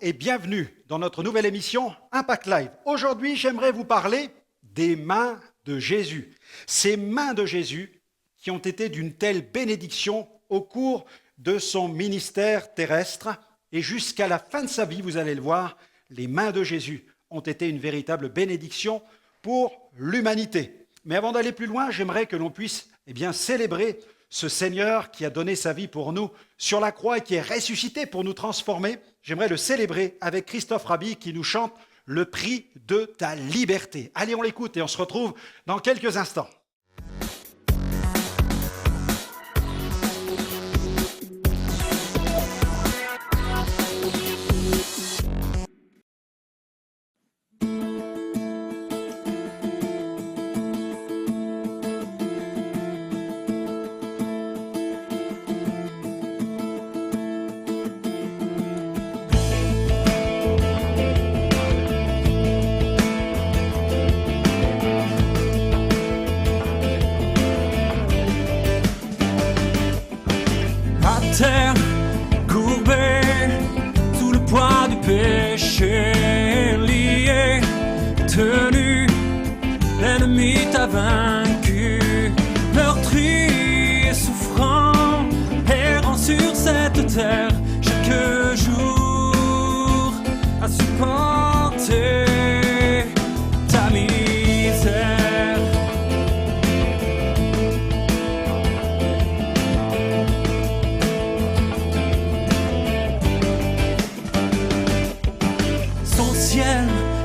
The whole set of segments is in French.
et bienvenue dans notre nouvelle émission Impact Live. Aujourd'hui, j'aimerais vous parler des mains de Jésus. Ces mains de Jésus qui ont été d'une telle bénédiction au cours de son ministère terrestre et jusqu'à la fin de sa vie, vous allez le voir, les mains de Jésus ont été une véritable bénédiction pour l'humanité. Mais avant d'aller plus loin, j'aimerais que l'on puisse célébrer ce Seigneur qui a donné sa vie pour nous sur la croix et qui est ressuscité pour nous transformer. J'aimerais le célébrer avec Christophe Rabhi qui nous chante « Le prix de ta liberté ». Allez, on l'écoute et on se retrouve dans quelques instants. Terre courbée sous le poids du péché, lié, tenu, l'ennemi t'a vaincu, meurtri et souffrant, errant sur cette terre chaque jour à supporter ta misère.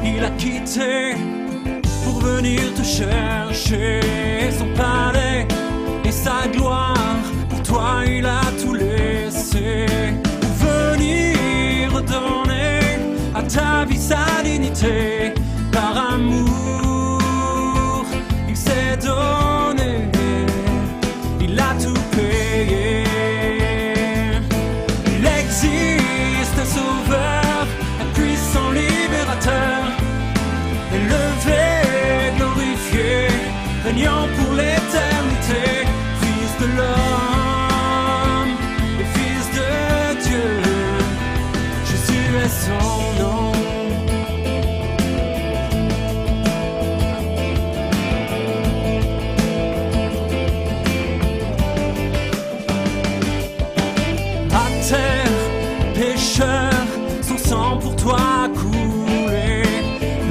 Il a quitté pour venir te chercher, son palais et sa gloire, pour toi il a tout laissé, pour venir redonner à ta vie sa dignité, par amour il s'est donné, il a tout payé. Il existe un sauveur, un puissant libérateur, élevé, glorifié, régnant pour l'éternité, Fils de l'homme et Fils de Dieu, Jésus est son nom. À terre, pécheur, son sang pour toi coulé,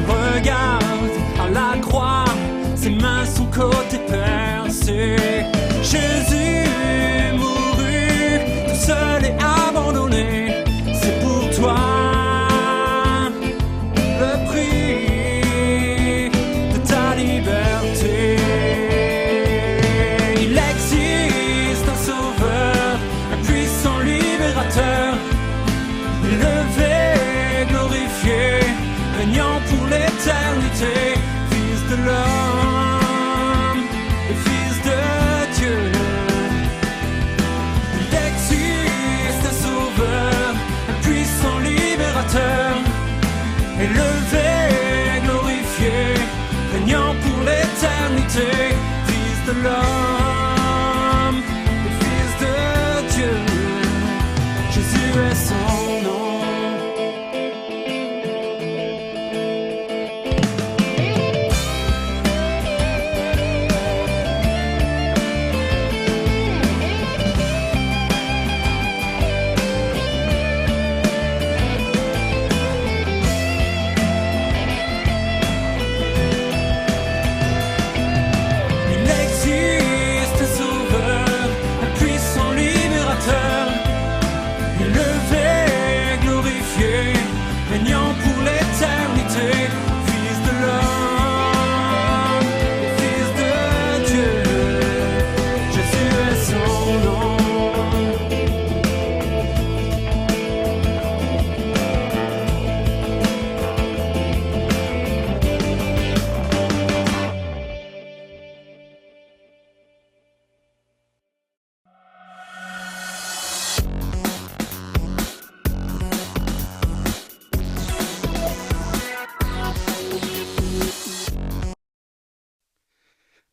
regarde à la croix, ses mains, son côté percé. Jésus mourut, tout seul et abandonné, c'est pour toi le prix de ta liberté. Il existe un sauveur, un puissant libérateur, élevé, glorifié, régnant pour l'éternité, Fils de l'homme et Fils de Dieu. Il existe un sauveur, un puissant libérateur, élevé, glorifié, régnant pour l'éternité, Fils de l'homme et Fils de Dieu. Jésus est son nom.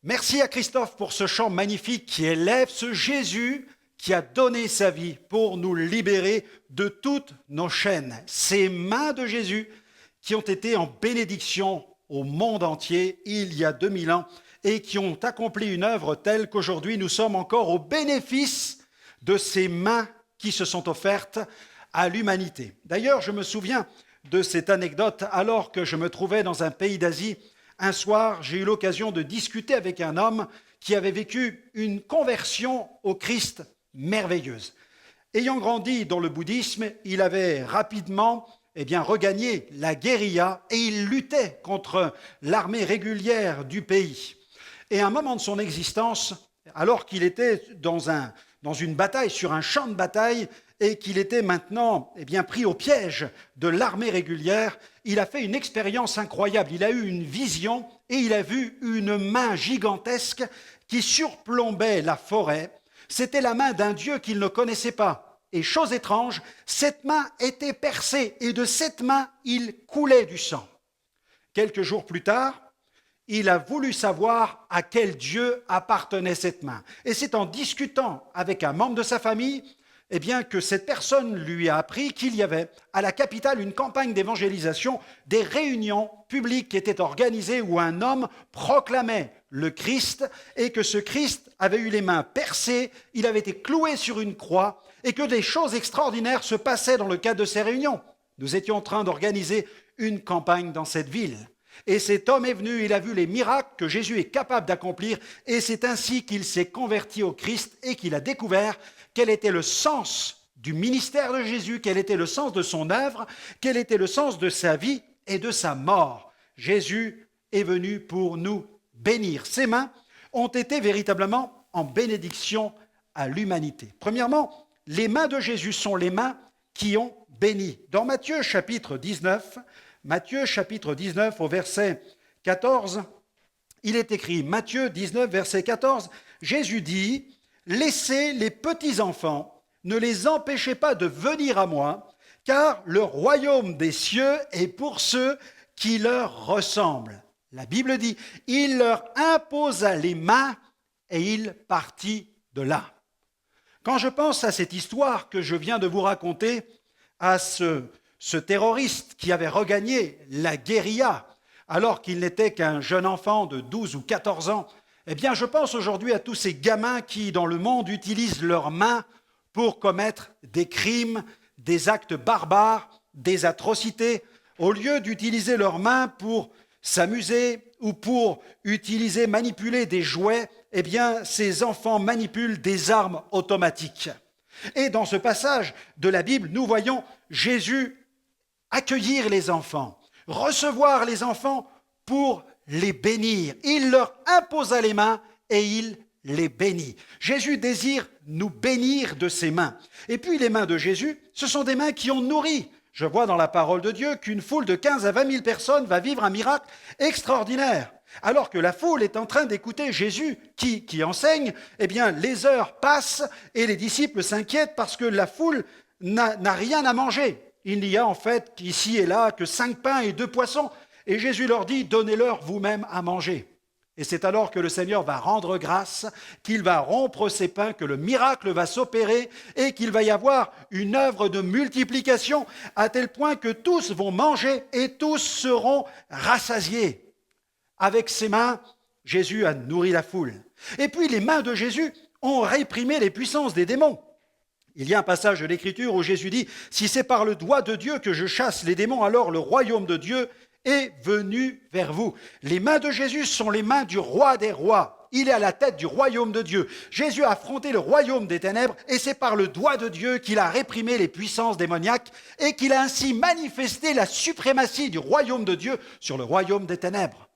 Merci à Christophe pour ce chant magnifique qui élève ce Jésus qui a donné sa vie pour nous libérer de toutes nos chaînes. Ces mains de Jésus qui ont été en bénédiction au monde entier il y a 2000 ans et qui ont accompli une œuvre telle qu'aujourd'hui nous sommes encore au bénéfice de ces mains qui se sont offertes à l'humanité. D'ailleurs, je me souviens de cette anecdote alors que je me trouvais dans un pays d'Asie. Un soir, j'ai eu l'occasion de discuter avec un homme qui avait vécu une conversion au Christ merveilleuse. Ayant grandi dans le bouddhisme, il avait rapidement regagné la guérilla et il luttait contre l'armée régulière du pays. Et à un moment de son existence, alors qu'il était dans une bataille, sur un champ de bataille, et qu'il était maintenant pris au piège de l'armée régulière, il a fait une expérience incroyable. Il a eu une vision et il a vu une main gigantesque qui surplombait la forêt. C'était la main d'un Dieu qu'il ne connaissait pas. Et chose étrange, cette main était percée et de cette main, il coulait du sang. Quelques jours plus tard, il a voulu savoir à quel Dieu appartenait cette main. Et c'est en discutant avec un membre de sa famille que cette personne lui a appris qu'il y avait à la capitale une campagne d'évangélisation, des réunions publiques qui étaient organisées où un homme proclamait le Christ et que ce Christ avait eu les mains percées, il avait été cloué sur une croix et que des choses extraordinaires se passaient dans le cadre de ces réunions. Nous étions en train d'organiser une campagne dans cette ville. Et cet homme est venu, il a vu les miracles que Jésus est capable d'accomplir et c'est ainsi qu'il s'est converti au Christ et qu'il a découvert quel était le sens du ministère de Jésus, quel était le sens de son œuvre, quel était le sens de sa vie et de sa mort. Jésus est venu pour nous bénir. Ses mains ont été véritablement en bénédiction à l'humanité. Premièrement, les mains de Jésus sont les mains qui ont béni. Dans Matthieu chapitre 19 au verset 14, il est écrit, Matthieu 19, verset 14, Jésus dit, « Laissez les petits-enfants, ne les empêchez pas de venir à moi, car le royaume des cieux est pour ceux qui leur ressemblent. » La Bible dit, « Il leur imposa les mains et il partit de là. » Quand je pense à cette histoire que je viens de vous raconter, à ce terroriste qui avait regagné la guérilla alors qu'il n'était qu'un jeune enfant de 12 ou 14 ans, je pense aujourd'hui à tous ces gamins qui, dans le monde, utilisent leurs mains pour commettre des crimes, des actes barbares, des atrocités. Au lieu d'utiliser leurs mains pour s'amuser ou pour manipuler des jouets, ces enfants manipulent des armes automatiques. Et dans ce passage de la Bible, nous voyons Jésus accueillir les enfants, recevoir les enfants pour les bénir. Il leur imposa les mains et il les bénit. Jésus désire nous bénir de ses mains. Et puis les mains de Jésus, ce sont des mains qui ont nourri. Je vois dans la parole de Dieu qu'une foule de 15 à 20 000 personnes va vivre un miracle extraordinaire. Alors que la foule est en train d'écouter Jésus qui enseigne, les heures passent et les disciples s'inquiètent parce que la foule n'a rien à manger. Il n'y a en fait ici et là que 5 pains et 2 poissons. Et Jésus leur dit, donnez-leur vous-même à manger. Et c'est alors que le Seigneur va rendre grâce, qu'il va rompre ses pains, que le miracle va s'opérer et qu'il va y avoir une œuvre de multiplication à tel point que tous vont manger et tous seront rassasiés. Avec ses mains, Jésus a nourri la foule. Et puis les mains de Jésus ont réprimé les puissances des démons. Il y a un passage de l'Écriture où Jésus dit « Si c'est par le doigt de Dieu que je chasse les démons, alors le royaume de Dieu est venu vers vous. » Les mains de Jésus sont les mains du roi des rois. Il est à la tête du royaume de Dieu. Jésus a affronté le royaume des ténèbres et c'est par le doigt de Dieu qu'il a réprimé les puissances démoniaques et qu'il a ainsi manifesté la suprématie du royaume de Dieu sur le royaume des ténèbres.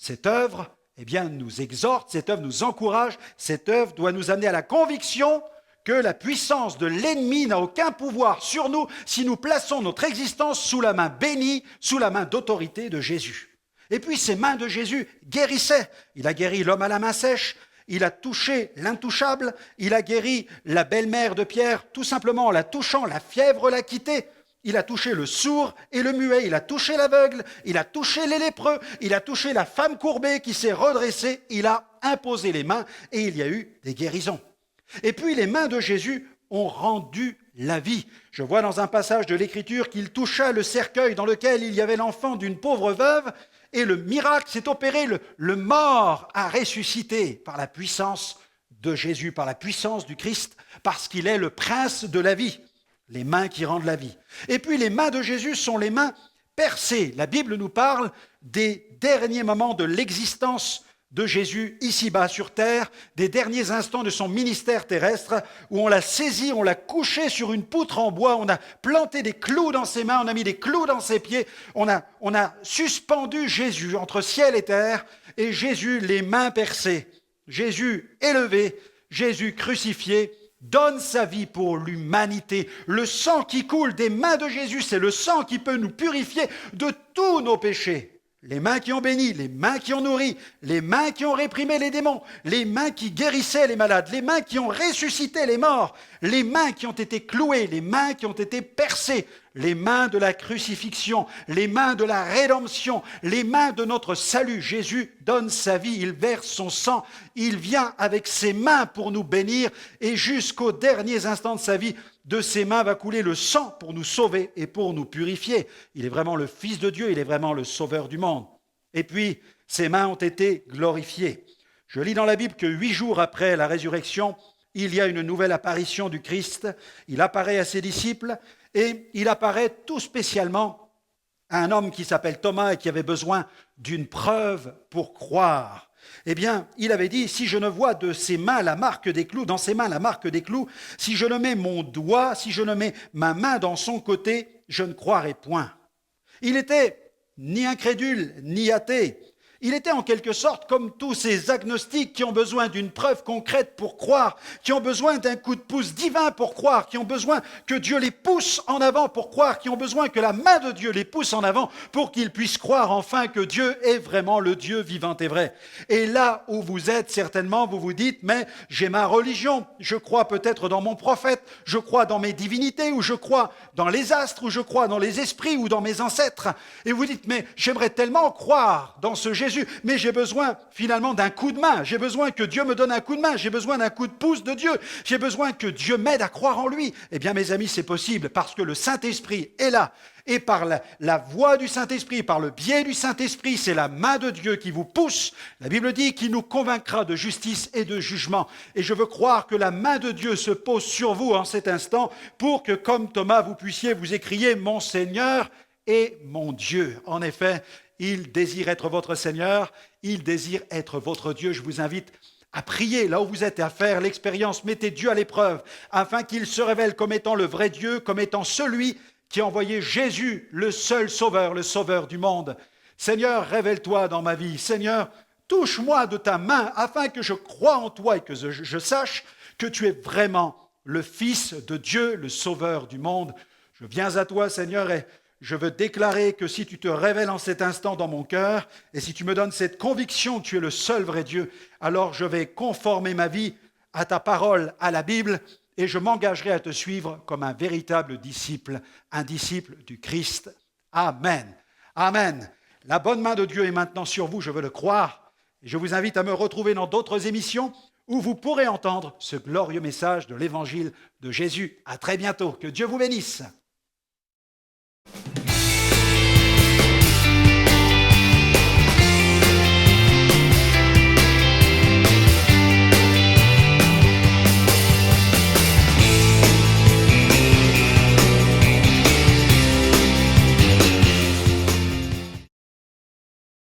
Cette œuvre, nous exhorte, cette œuvre nous encourage, cette œuvre doit nous amener à la conviction que la puissance de l'ennemi n'a aucun pouvoir sur nous si nous plaçons notre existence sous la main bénie, sous la main d'autorité de Jésus. Et puis ces mains de Jésus guérissaient. Il a guéri l'homme à la main sèche, il a touché l'intouchable, il a guéri la belle-mère de Pierre, tout simplement en la touchant, la fièvre l'a quitté. Il a touché le sourd et le muet, il a touché l'aveugle, il a touché les lépreux, il a touché la femme courbée qui s'est redressée, il a imposé les mains et il y a eu des guérisons. Et puis les mains de Jésus ont rendu la vie. Je vois dans un passage de l'Écriture qu'il toucha le cercueil dans lequel il y avait l'enfant d'une pauvre veuve, et le miracle s'est opéré, le mort a ressuscité par la puissance de Jésus, par la puissance du Christ, parce qu'il est le prince de la vie, les mains qui rendent la vie. Et puis les mains de Jésus sont les mains percées. La Bible nous parle des derniers moments de l'existence de Jésus ici-bas sur terre, des derniers instants de son ministère terrestre, où on l'a saisi, on l'a couché sur une poutre en bois, on a planté des clous dans ses mains, on a mis des clous dans ses pieds, on a suspendu Jésus entre ciel et terre, et Jésus les mains percées, Jésus élevé, Jésus crucifié, donne sa vie pour l'humanité. Le sang qui coule des mains de Jésus, c'est le sang qui peut nous purifier de tous nos péchés. Les mains qui ont béni, les mains qui ont nourri, les mains qui ont réprimé les démons, les mains qui guérissaient les malades, les mains qui ont ressuscité les morts, les mains qui ont été clouées, les mains qui ont été percées, les mains de la crucifixion, les mains de la rédemption, les mains de notre salut. Jésus donne sa vie, il verse son sang, il vient avec ses mains pour nous bénir et jusqu'aux derniers instants de sa vie, de ses mains va couler le sang pour nous sauver et pour nous purifier. Il est vraiment le Fils de Dieu, il est vraiment le Sauveur du monde. Et puis, ses mains ont été glorifiées. Je lis dans la Bible que 8 jours après la résurrection, il y a une nouvelle apparition du Christ. Il apparaît à ses disciples et il apparaît tout spécialement à un homme qui s'appelle Thomas et qui avait besoin d'une preuve pour croire. Eh bien, il avait dit, si je ne vois de ses mains la marque des clous, dans ses mains la marque des clous, si je ne mets mon doigt, si je ne mets ma main dans son côté, je ne croirai point. Il était ni incrédule, ni athée. Il était en quelque sorte comme tous ces agnostiques qui ont besoin d'une preuve concrète pour croire, qui ont besoin d'un coup de pouce divin pour croire, qui ont besoin que Dieu les pousse en avant pour croire, qui ont besoin que la main de Dieu les pousse en avant pour qu'ils puissent croire enfin que Dieu est vraiment le Dieu vivant et vrai. Et là où vous êtes, certainement, vous vous dites, mais j'ai ma religion, je crois peut-être dans mon prophète, je crois dans mes divinités, ou je crois dans les astres, ou je crois dans les esprits, ou dans mes ancêtres. Et vous dites, mais j'aimerais tellement croire dans ce Jésus, mais j'ai besoin finalement d'un coup de main, j'ai besoin que Dieu me donne un coup de main, j'ai besoin d'un coup de pouce de Dieu, j'ai besoin que Dieu m'aide à croire en lui. Eh bien mes amis, c'est possible parce que le Saint-Esprit est là et par la voix du Saint-Esprit, par le biais du Saint-Esprit, c'est la main de Dieu qui vous pousse. La Bible dit qu'il nous convaincra de justice et de jugement. Et je veux croire que la main de Dieu se pose sur vous en cet instant pour que comme Thomas, vous puissiez vous écrier « Mon Seigneur et mon Dieu ». En effet, il désire être votre Seigneur, il désire être votre Dieu. Je vous invite à prier là où vous êtes et à faire l'expérience. Mettez Dieu à l'épreuve afin qu'il se révèle comme étant le vrai Dieu, comme étant celui qui a envoyé Jésus, le seul Sauveur, le Sauveur du monde. Seigneur, révèle-toi dans ma vie. Seigneur, touche-moi de ta main afin que je croie en toi et que je sache que tu es vraiment le Fils de Dieu, le Sauveur du monde. Je viens à toi, Seigneur, et je veux déclarer que si tu te révèles en cet instant dans mon cœur et si tu me donnes cette conviction que tu es le seul vrai Dieu, alors je vais conformer ma vie à ta parole, à la Bible, et je m'engagerai à te suivre comme un véritable disciple, un disciple du Christ. Amen. Amen. La bonne main de Dieu est maintenant sur vous, je veux le croire. Et je vous invite à me retrouver dans d'autres émissions où vous pourrez entendre ce glorieux message de l'Évangile de Jésus. À très bientôt. Que Dieu vous bénisse.